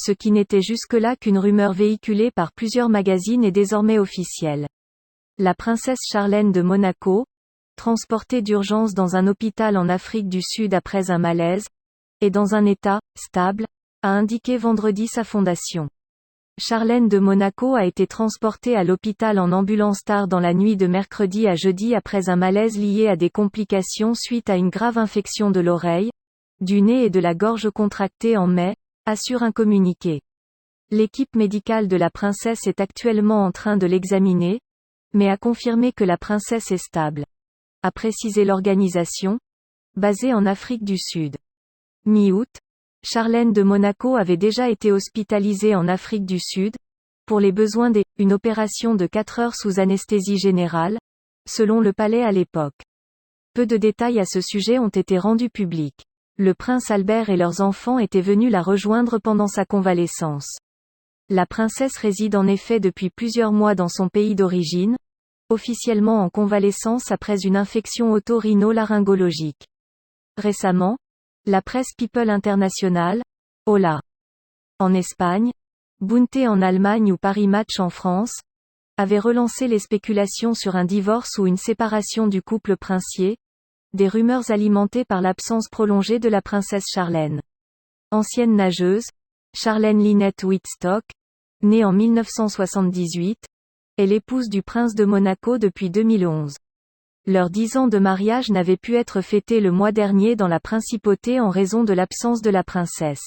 ce qui n'était jusque-là qu'une rumeur véhiculée par plusieurs magazines est désormais officiel. La princesse Charlène de Monaco, transportée d'urgence dans un hôpital en Afrique du Sud après un malaise, est dans un état stable, a indiqué vendredi sa fondation. Charlène de Monaco a été transportée à l'hôpital en ambulance tard dans la nuit de mercredi à jeudi après un malaise lié à des complications suite à une grave infection de l'oreille, du nez et de la gorge contractée en mai, assure un communiqué. L'équipe médicale de la princesse est actuellement en train de l'examiner, mais a confirmé que la princesse est stable, a précisé l'organisation, basée en Afrique du Sud. Mi-août, Charlène de Monaco avait déjà été hospitalisée en Afrique du Sud, pour les besoins une opération de 4 heures sous anesthésie générale, selon le palais à l'époque. Peu de détails à ce sujet ont été rendus publics. Le prince Albert et leurs enfants étaient venus la rejoindre pendant sa convalescence. La princesse réside en effet depuis plusieurs mois dans son pays d'origine, officiellement en convalescence après une infection oto-rhino-laryngologique. Récemment, la presse People International, Hola en Espagne, Bunte en Allemagne ou Paris Match en France, avait relancé les spéculations sur un divorce ou une séparation du couple princier, des rumeurs alimentées par l'absence prolongée de la princesse Charlène. Ancienne nageuse, Charlène Lynette Wittstock, née en 1978, est l'épouse du prince de Monaco depuis 2011. Leurs 10 ans de mariage n'avaient pu être fêtés le mois dernier dans la principauté en raison de l'absence de la princesse.